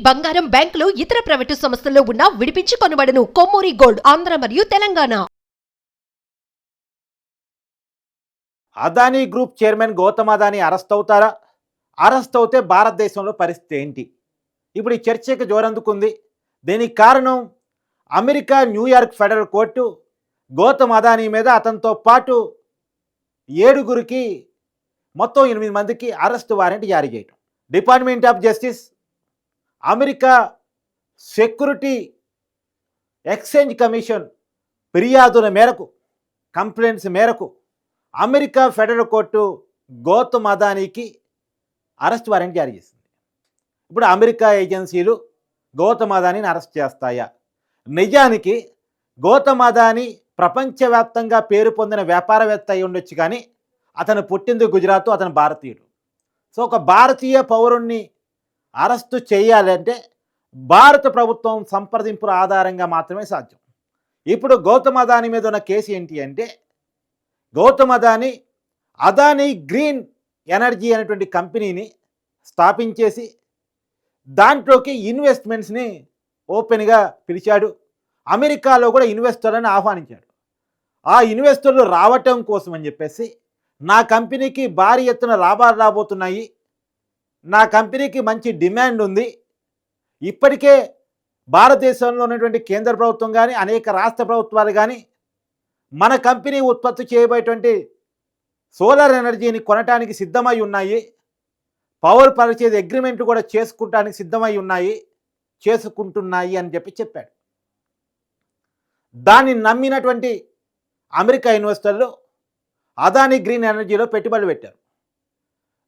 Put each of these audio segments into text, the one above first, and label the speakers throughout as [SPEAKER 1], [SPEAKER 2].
[SPEAKER 1] బంగారం, బ్యాంకులు, ఇతర ప్రైవేటు సంస్థల్లో ఉన్న విడిపించి కొనబడును. కొమ్మూరి గోల్డ్, ఆంధ్ర మరియు Telangana.
[SPEAKER 2] Adani group chairman Gautam Adani arrest అవుతారా? అరెస్ట్ అవుతే భారతదేశంలో పరిస్థితి ఏంటి? ఇప్పుడు ఈ చర్చకు జోరందుకుంది. దీనికి కారణం America New York federal court Gautam Adani మీద అతనితో పాటు 7గురికి మొత్తం 8 మందికి అరెస్ట్ వారెంట్ జారీ చేయడం. Department of justice, America security exchange commission ఫిర్యాదుల మేరకు, కంప్లైంట్స్ మేరకు అమెరికా ఫెడరల్ కోర్టు గౌతమ్ అదానీకి అరెస్ట్ వారెంట్ జారీ చేసింది. ఇప్పుడు అమెరికా ఏజెన్సీలు గౌతమ్ అదానీని అరెస్ట్ చేస్తాయా? నిజానికి గౌతమ్ అదానీ ప్రపంచవ్యాప్తంగా పేరు పొందిన వ్యాపారవేత్త అయి ఉండొచ్చు, కానీ అతను పుట్టింది గుజరాత్, అతను భారతీయుడు. సో ఒక భారతీయ పౌరుణ్ణి అరెస్టు చేయాలంటే భారత ప్రభుత్వం సంప్రదింపుల ఆధారంగా మాత్రమే సాధ్యం. ఇప్పుడు గౌతమ్ అదానీ మీద ఉన్న కేసు ఏంటి అంటే, గౌతమ్ అదానీ అదానీ గ్రీన్ ఎనర్జీ అనేటువంటి కంపెనీని స్థాపించేసి దాంట్లోకి ఇన్వెస్ట్మెంట్స్ని ఓపెన్గా పిలిచాడు. అమెరికాలో కూడా ఇన్వెస్టర్లను ఆహ్వానించాడు. ఆ ఇన్వెస్టర్లు రావటం కోసం అని చెప్పేసి, నా కంపెనీకి భారీ ఎత్తున లాభాలు రాబోతున్నాయి, నా కంపెనీకి మంచి డిమాండ్ ఉంది, ఇప్పటికే భారతదేశంలో ఉన్నటువంటి కేంద్ర ప్రభుత్వం కానీ అనేక రాష్ట్ర ప్రభుత్వాలు కానీ మన కంపెనీ ఉత్పత్తి చేయబోయేటువంటి సోలార్ ఎనర్జీని కొనటానికి సిద్ధమై ఉన్నాయి, పవర్ పర్చేజ్ అగ్రిమెంట్ కూడా చేసుకుంటున్నాయి అని చెప్పాడు. దాన్ని నమ్మినటువంటి అమెరికా ఇన్వెస్టర్లు అదానీ గ్రీన్ ఎనర్జీలో పెట్టుబడులు పెట్టారు.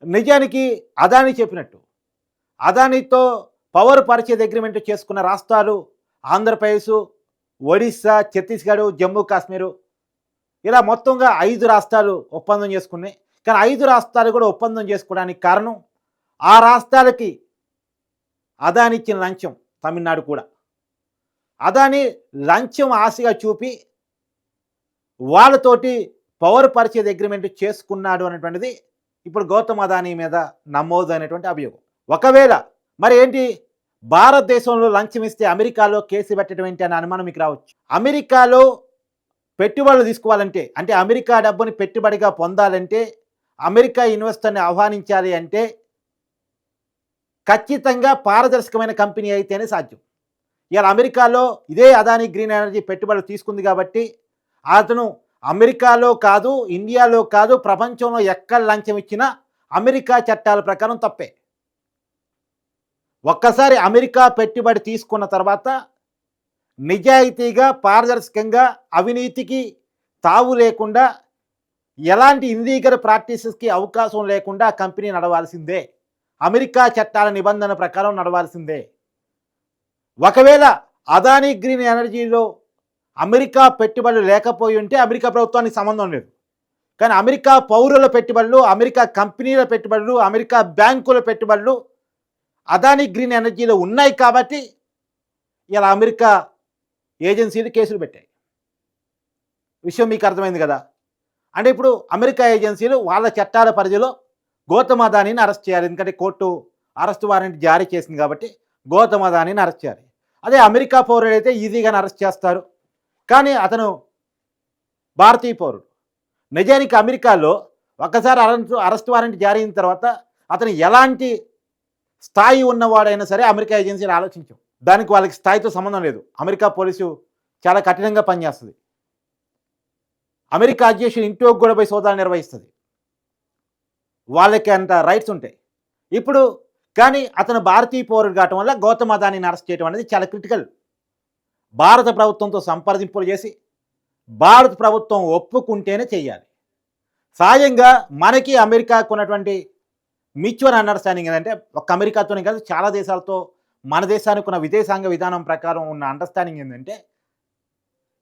[SPEAKER 2] నిజానికి అదానీ చెప్పినట్టు అదానీతో పవర్ పర్చేజ్ అగ్రిమెంట్ చేసుకున్న రాష్ట్రాలు ఆంధ్రప్రదేశ్, ఒడిస్సా, ఛత్తీస్గఢ్, జమ్మూ కాశ్మీరు, ఇలా మొత్తంగా 5 రాష్ట్రాలు ఒప్పందం చేసుకున్నాయి. కానీ 5 రాష్ట్రాలు కూడా ఒప్పందం చేసుకోవడానికి కారణం ఆ రాష్ట్రాలకి అదానీ ఇచ్చిన లంచం. తమిళనాడు కూడా అదానీ లంచం ఆశగా చూపి వాళ్ళతోటి పవర్ పర్చేజ్ అగ్రిమెంట్ చేసుకున్నాడు అనేటువంటిది ఇప్పుడు గౌతమ్ అదానీ మీద నమోదు అయినటువంటి అభియోగం. ఒకవేళ మరి ఏంటి, భారతదేశంలో లంచం ఇస్తే అమెరికాలో కేసు పెట్టడం ఏంటి అనే అనుమానం మీకు రావచ్చు. అమెరికాలో పెట్టుబడులు తీసుకోవాలంటే, అంటే అమెరికా డబ్బుని పెట్టుబడిగా పొందాలంటే, అమెరికా ఇన్వెస్టర్ని ఆహ్వానించాలి అంటే ఖచ్చితంగా పారదర్శకమైన కంపెనీ అయితేనే సాధ్యం. ఇవాళ అమెరికాలో ఇదే అదానీ గ్రీన్ ఎనర్జీ పెట్టుబడులు తీసుకుంది కాబట్టి అతను అమెరికాలో కాదు, ఇండియాలో కాదు, ప్రపంచంలో ఎక్కడ లంచం ఇచ్చినా అమెరికా చట్టాల ప్రకారం తప్పే. ఒక్కసారి అమెరికా పెట్టుబడి తీసుకున్న తర్వాత నిజాయితీగా, పారదర్శకంగా, అవినీతికి తావు లేకుండా, ఎలాంటి ఇల్లీగల్ ప్రాక్టీసెస్కి అవకాశం లేకుండా కంపెనీ నడవాల్సిందే. అమెరికా చట్టాల నిబంధన ప్రకారం నడవాల్సిందే. ఒకవేళ అదానీ గ్రీన్ ఎనర్జీలో అమెరికా పెట్టుబడులు లేకపోయి ఉంటే అమెరికా ప్రభుత్వానికి సంబంధం లేదు. కానీ అమెరికా పౌరుల పెట్టుబడులు, అమెరికా కంపెనీల పెట్టుబడులు, అమెరికా బ్యాంకుల పెట్టుబడులు అదానీ గ్రీన్ ఎనర్జీలో ఉన్నాయి కాబట్టి ఇలా అమెరికా ఏజెన్సీలు కేసులు పెట్టాయి. విషయం మీకు అర్థమైంది కదా. అంటే ఇప్పుడు అమెరికా ఏజెన్సీలు వాళ్ళ చట్టాల పరిధిలో గౌతమ్ అదానీని అరెస్ట్ చేయాలి. ఎందుకంటే కోర్టు అరెస్ట్ వారెంట్ జారీ చేసింది కాబట్టి గౌతమ్ అదానీని అరెస్ట్ చేయాలి. అదే అమెరికా పౌరుడైతే ఈజీగానే అరెస్ట్ చేస్తారు, కానీ అతను భారతీయ పౌరుడు. నిజానికి అమెరికాలో ఒక్కసారి అరెస్ట్ వారెంట్ జారీ అయిన తర్వాత అతను ఎలాంటి స్థాయి ఉన్నవాడైనా సరే అమెరికా ఏజెన్సీలు ఆలోచించం. దానికి వాళ్ళకి స్థాయితో సంబంధం లేదు. అమెరికా పోలీసు చాలా కఠినంగా పనిచేస్తుంది. అమెరికా అధ్యక్షుడు ఇంట్లోకి కూడా పోయి సోదాలు నిర్వహిస్తుంది. వాళ్ళకి అంత రైట్స్ ఉంటాయి. ఇప్పుడు కానీ అతను భారతీయ పౌరుడు కావటం వల్ల గౌతమ్ అదానీని అరెస్ట్ చేయడం అనేది చాలా క్రిటికల్. భారత ప్రభుత్వంతో సంప్రదింపులు చేసి భారత ప్రభుత్వం ఒప్పుకుంటేనే చెయ్యాలి. సహజంగా మనకి అమెరికాకు ఉన్నటువంటి మ్యూచువల్ అండర్స్టాండింగ్ ఏంటంటే, ఒక అమెరికాతోనే కాదు చాలా దేశాలతో మన దేశానికి ఉన్న విదేశాంగ విధానం ప్రకారం ఉన్న అండర్స్టాండింగ్ ఏంటంటే,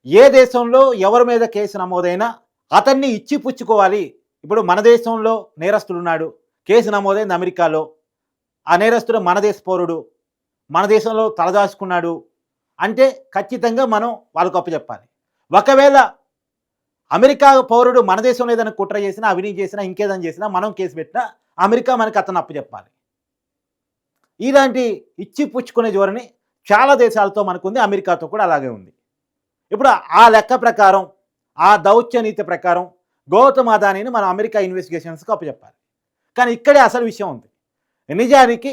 [SPEAKER 2] ఏ దేశంలో ఎవరి మీద కేసు నమోదైనా అతన్ని ఇచ్చి పుచ్చుకోవాలి. ఇప్పుడు మన దేశంలో నేరస్తుడు ఉన్నాడు, కేసు నమోదైంది అమెరికాలో, ఆ నేరస్తుడు మన దేశ పౌరుడు, మన దేశంలో తలదాచుకున్నాడు అంటే ఖచ్చితంగా మనం వాళ్ళకు అప్పచెప్పాలి. ఒకవేళ అమెరికా పౌరుడు మన దేశంలో ఏదైనా కుట్ర చేసినా, అవినీతి చేసినా, ఇంకేదైనా చేసినా, మనం కేసు పెట్టినా అమెరికా మనకు అతను అప్పచెప్పాలి. ఇలాంటి ఇచ్చి పుచ్చుకునే ధోరణి చాలా దేశాలతో మనకుంది, అమెరికాతో కూడా అలాగే ఉంది. ఇప్పుడు ఆ లెక్క ప్రకారం, ఆ దౌత్య నీతి ప్రకారం గౌతమ్ అదానీని మనం అమెరికా ఇన్వెస్టిగేషన్స్కి అప్పచెప్పాలి. కానీ ఇక్కడే అసలు విషయం ఉంది. నిజానికి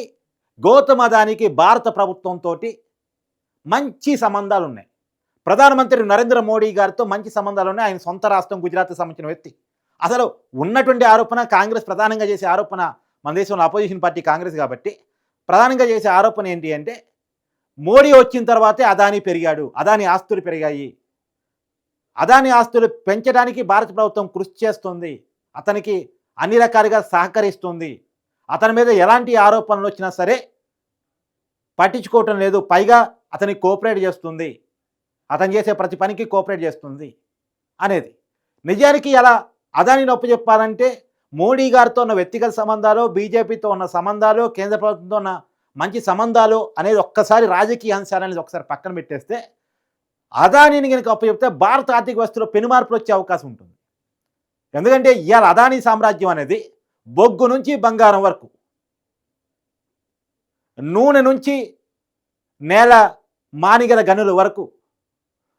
[SPEAKER 2] గౌతమ్ అదానీకి భారత ప్రభుత్వంతో మంచి సంబంధాలు ఉన్నాయి. ప్రధానమంత్రి నరేంద్ర మోడీ గారితో మంచి సంబంధాలు ఉన్నాయి. ఆయన సొంత రాష్ట్రం గుజరాత్కి సంబంధించిన వ్యక్తి. అసలు ఉన్నటువంటి ఆరోపణ, కాంగ్రెస్ ప్రధానంగా చేసే ఆరోపణ, మన దేశంలో అపోజిషన్ పార్టీ కాంగ్రెస్ కాబట్టి ప్రధానంగా చేసే ఆరోపణ ఏంటి అంటే, మోడీ వచ్చిన తర్వాతే అదానీ పెరిగాడు, అదానీ ఆస్తులు పెరిగాయి, అదానీ ఆస్తులు పెంచడానికి భారత ప్రభుత్వం కృషి చేస్తుంది, అతనికి అన్ని రకాలుగా సహకరిస్తుంది, అతని మీద ఎలాంటి ఆరోపణలు వచ్చినా సరే పట్టించుకోవటం లేదు, పైగా అతనికి కోఆపరేట్ చేస్తుంది, అతను చేసే ప్రతి పనికి కోఆపరేట్ చేస్తుంది అనేది. నిజానికి అలా అదానీని ఒప్పచెప్పాలంటే మోడీ గారితో ఉన్న వ్యక్తిగత సంబంధాలు, బీజేపీతో ఉన్న సంబంధాలు, కేంద్ర ప్రభుత్వంతో ఉన్న మంచి సంబంధాలు అనేది ఒక్కసారి రాజకీయ అంశాలు అనేది ఒకసారి పక్కన పెట్టేస్తే, అదానీని కనుక అప్పచెప్తే భారత ఆర్థిక వ్యవస్థలో పెనుమార్పులు వచ్చే అవకాశం ఉంటుంది. ఎందుకంటే ఇవాళ అదానీ సామ్రాజ్యం అనేది బొగ్గు నుంచి బంగారం వరకు, నూనె నుంచి నేల మానిగల గనుల వరకు,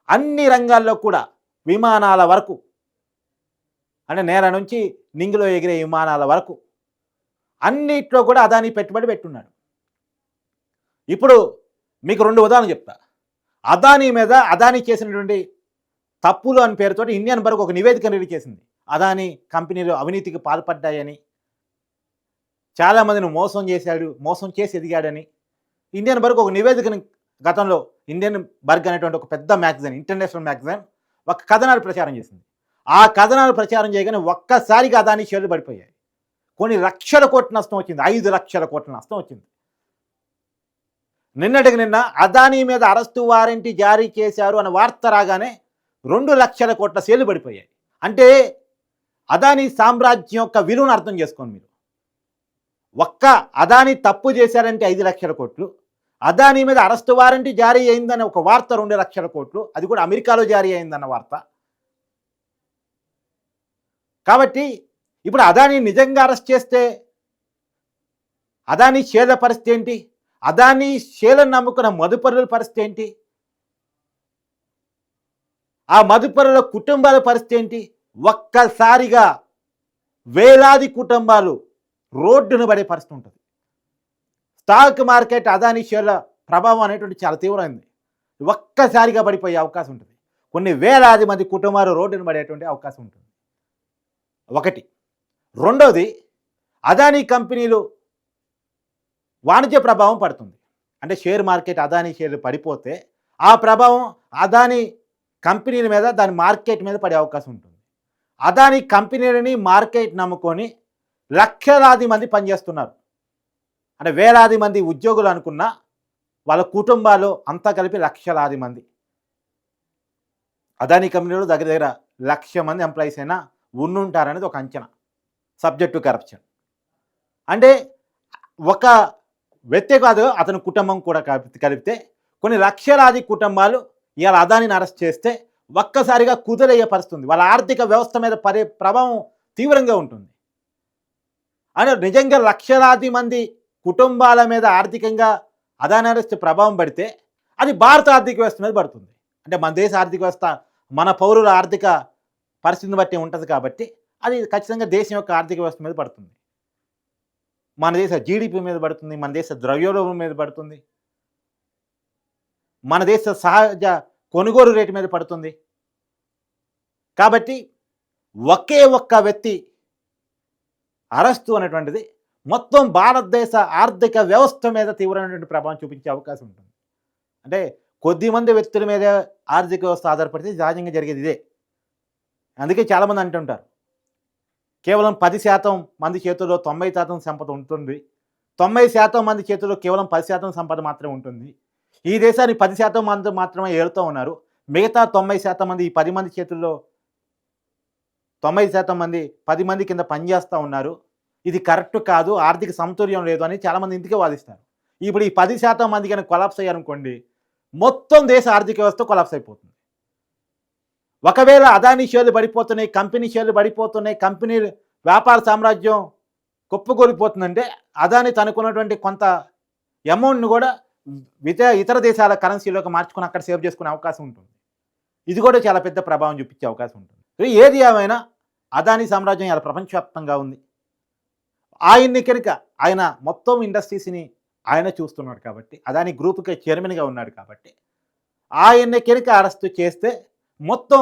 [SPEAKER 2] అన్ని రంగాల్లో కూడా, విమానాల వరకు, అంటే నేల నుంచి నింగిలో ఎగిరే విమానాల వరకు అన్నిట్లో కూడా అదానీ పెట్టుబడి పెట్టున్నాడు. ఇప్పుడు మీకు 2 ఉదాహరణలు చెప్తా. అదానీ మీద అదానీ చేసినటువంటి తప్పులు అని పేరుతోటి ఇండియన్ బర్గ్ ఒక నివేదిక రిలీజ్ చేసింది. అదానీ కంపెనీలు అవినీతికి పాల్పడ్డాయని, చాలామందిని మోసం చేసి ఎదిగాడని ఇండియన్ బర్గ్ ఒక నివేదికను గతంలో ఇండియన్ బర్గ్ అనేటువంటి ఒక పెద్ద మ్యాగజైన్, ఇంటర్నేషనల్ మ్యాగజైన్ ఒక కథనాలు ప్రచారం చేసింది. ఆ కథనాలు ప్రచారం చేయగానే ఒక్కసారిగా అదానీ షేర్లు పడిపోయాయి. కొన్ని లక్షల కోట్ల నష్టం వచ్చింది, 5 లక్షల కోట్ల నష్టం వచ్చింది. నిన్నటికి నిన్న అదానీ మీద అరెస్టు వారెంట్ జారీ చేశారు అనే వార్త రాగానే 2 లక్షల కోట్ల షేర్లు పడిపోయాయి. అంటే అదానీ సామ్రాజ్యం యొక్క విలువను అర్థం చేసుకోండి మీరు. ఒక్క అదానీ తప్పు చేశారంటే 5 లక్షల కోట్లు, అదానీ మీద అరెస్టు వారెంట్ జారీ అయిందనే ఒక వార్త 2 లక్షల కోట్లు, అది కూడా అమెరికాలో జారీ అయిందన్న వార్త. కాబట్టి ఇప్పుడు అదానీ నిజంగా అరెస్ట్ చేస్తే అదానీ షేర్ల పరిస్థితి ఏంటి, అదానీ షేర్లను నమ్ముకున్న మదుపరుల పరిస్థితి ఏంటి, ఆ మదుపరుల కుటుంబాల పరిస్థితి ఏంటి? ఒక్కసారిగా వేలాది కుటుంబాలు రోడ్డును పడే పరిస్థితి ఉంటుంది. స్టాక్ మార్కెట్ అదానీ షేర్ల ప్రభావం అనేటువంటి చాలా తీవ్రమైంది. ఒక్కసారిగా పడిపోయే అవకాశం ఉంటుంది. కొన్ని వేలాది మంది కుటుంబాలు రోడ్డును పడేటువంటి అవకాశం ఉంటుంది. ఒకటి. రెండోది, అదానీ కంపెనీలు వాణిజ్య ప్రభావం పడుతుంది. అంటే షేర్ మార్కెట్ అదానీ షేర్లు పడిపోతే ఆ ప్రభావం అదానీ కంపెనీల మీద, దాని మార్కెట్ మీద పడే అవకాశం ఉంటుంది. అదానీ కంపెనీలని మార్కెట్ నమ్ముకొని లక్షలాది మంది పనిచేస్తున్నారు. అంటే వేలాది మంది ఉద్యోగులు అనుకున్న వాళ్ళ కుటుంబాలు అంతా కలిపి లక్షలాది మంది. అదానీ కంపెనీలో దగ్గర దగ్గర 1,00,000 మంది ఎంప్లాయీస్ అయినా ఉండుంటారనేది ఒక అంచనా, సబ్జెక్ట్ టు కరప్షన్. అంటే ఒక వ్యక్తి కాదు, అతని కుటుంబం కూడా కలిపితే కొన్ని లక్షలాది కుటుంబాలు ఇవాళ అదానీని అరెస్ట్ చేస్తే ఒక్కసారిగా కుదులయ్యే పరిస్థితి ఉంది. వాళ్ళ ఆర్థిక వ్యవస్థ మీద పడే ప్రభావం తీవ్రంగా ఉంటుంది. అంటే నిజంగా లక్షలాది మంది కుటుంబాల మీద ఆర్థికంగా అదానీ అరెస్ట్ ప్రభావం పడితే అది భారత ఆర్థిక వ్యవస్థ మీద పడుతుంది. అంటే మన దేశ ఆర్థిక వ్యవస్థ మన పౌరుల ఆర్థిక పరిస్థితిని బట్టి ఉంటుంది కాబట్టి అది ఖచ్చితంగా దేశం యొక్క ఆర్థిక వ్యవస్థ మీద పడుతుంది. మన దేశ జీడిపి మీద పడుతుంది, మన దేశ ద్రవ్యోల్బణం మీద పడుతుంది, మన దేశ సహజ కొనుగోలు రేటు మీద పడుతుంది. కాబట్టి ఒకే ఒక్క వ్యక్తి అరెస్టు అనేటువంటిది మొత్తం భారతదేశ ఆర్థిక వ్యవస్థ మీద తీవ్రమైనటువంటి ప్రభావం చూపించే అవకాశం ఉంటుంది. అంటే కొద్దిమంది వ్యక్తుల మీద ఆర్థిక వ్యవస్థ ఆధారపడితే సహజంగా జరిగేది ఇదే. అందుకే చాలామంది అంటుంటారు, కేవలం 10% మంది చేతుల్లో 90% సంపద ఉంటుంది, 90% మంది చేతుల్లో కేవలం 10% సంపద మాత్రమే ఉంటుంది. ఈ దేశాన్ని 10% మంది మాత్రమే ఏలుతూ ఉన్నారు, మిగతా 90% మంది ఈ 10 మంది చేతుల్లో 90% మంది 10 మంది కింద పనిచేస్తూ ఉన్నారు. ఇది కరెక్ట్ కాదు, ఆర్థిక సమతుల్యం లేదు అని చాలామంది ఇందుకే వాదిస్తారు. ఇప్పుడు ఈ 10% మంది కనుక కొలాప్స్ అయ్యారనుకోండి, మొత్తం దేశ ఆర్థిక వ్యవస్థ కొలాప్స్ అయిపోతుంది. ఒకవేళ అదానీ షేర్లు పడిపోతున్నాయి, కంపెనీ షేర్లు పడిపోతున్నాయి, కంపెనీ వ్యాపార సామ్రాజ్యం కుప్పకూలిపోతుందంటే అదానీ తనకున్నటువంటి కొంత అమౌంట్‌ని కూడా ఇతర దేశాల కరెన్సీలోకి మార్చుకొని అక్కడ సేవ్ చేసుకునే అవకాశం ఉంటుంది. ఇది కూడా చాలా పెద్ద ప్రభావం చూపించే అవకాశం ఉంటుంది. ఏది ఏమైనా అదానీ సామ్రాజ్యం ఇలా ప్రపంచవ్యాప్తంగా ఉంది. ఆయన మొత్తం ఇండస్ట్రీస్‌ని ఆయన చూస్తున్నాడు కాబట్టి, అదానీ గ్రూప్‌కి చైర్మన్‌గా ఉన్నాడు కాబట్టి, ఆయన్ని కనుక అరెస్ట్ చేస్తే మొత్తం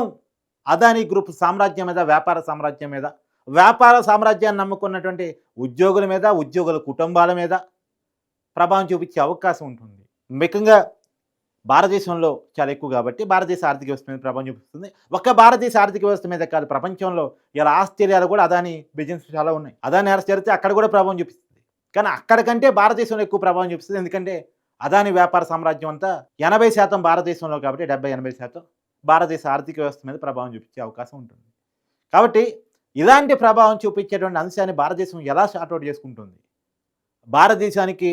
[SPEAKER 2] అదానీ గ్రూప్ సామ్రాజ్యం మీద, వ్యాపార సామ్రాజ్యాన్ని నమ్ముకున్నటువంటి ఉద్యోగుల మీద, ఉద్యోగుల కుటుంబాల మీద ప్రభావం చూపించే అవకాశం ఉంటుంది. ముఖ్యంగా భారతదేశంలో చాలా ఎక్కువ కాబట్టి భారతదేశ ఆర్థిక వ్యవస్థ మీద ప్రభావం చూపిస్తుంది. ఒక్క భారతదేశ ఆర్థిక వ్యవస్థ మీద కాదు, ప్రపంచంలో ఇలా ఆస్ట్రేలియాలో కూడా అదానీ బిజినెస్ చాలా ఉన్నాయి. అదానీ అరెస్ట్ జరిగితే అక్కడ కూడా ప్రభావం చూపిస్తుంది. కానీ అక్కడికంటే భారతదేశంలో ఎక్కువ ప్రభావం చూపిస్తుంది. ఎందుకంటే అదానీ వ్యాపార సామ్రాజ్యం అంతా 80% భారతదేశంలో కాబట్టి 70-80% భారతదేశ ఆర్థిక వ్యవస్థ మీద ప్రభావం చూపించే అవకాశం ఉంటుంది. కాబట్టి ఇలాంటి ప్రభావం చూపించేటువంటి అంశాన్ని భారతదేశం ఎలా షార్ట్అవుట్ చేసుకుంటుంది? భారతదేశానికి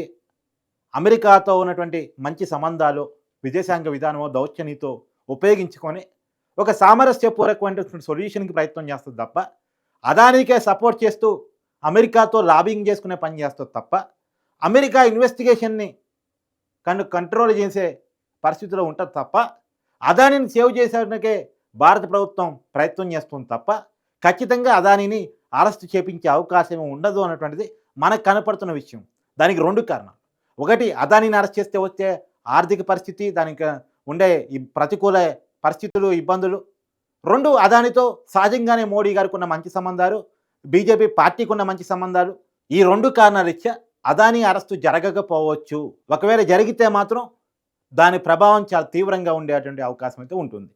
[SPEAKER 2] అమెరికాతో ఉన్నటువంటి మంచి సంబంధాలు, విదేశాంగ విధానమో, దౌత్యనీతో ఉపయోగించుకొని ఒక సామరస్యపూర్వకమైనటువంటి సొల్యూషన్‌కి ప్రయత్నం చేస్తుంది తప్ప, అదానీకే సపోర్ట్ చేస్తూ అమెరికాతో లాబింగ్ చేసుకునే పని చేస్తుంది తప్ప, అమెరికా ఇన్వెస్టిగేషన్‌ని కంట్రోల్ చేసే పరిస్థితిలో ఉంటుంది తప్ప, అదానీని సేవ్ చేసేందుకే భారత ప్రభుత్వం ప్రయత్నం చేస్తుంది తప్ప, ఖచ్చితంగా అదానీని అరెస్ట్ చేపించే అవకాశం ఉండదు అన్నటువంటిది మనకు కనపడుతున్న విషయం. దానికి 2 కారణాలు. ఒకటి, అదానీని అరెస్ట్ చేస్తే వచ్చే ఆర్థిక పరిస్థితి, దానికి ఉండే ఈ ప్రతికూల పరిస్థితులు, ఇబ్బందులు. 2, అదానీతో సహజంగానే మోడీ గారికి ఉన్న మంచి సంబంధాలు, బీజేపీ పార్టీకి ఉన్న మంచి సంబంధాలు. ఈ 2 కారణాలు ఇచ్చా అదానీ అరెస్టు జరగకపోవచ్చు. ఒకవేళ జరిగితే మాత్రం దాని ప్రభావం చాలా తీవ్రంగా ఉండేటువంటి అవకాశం అయితే ఉంటుంది.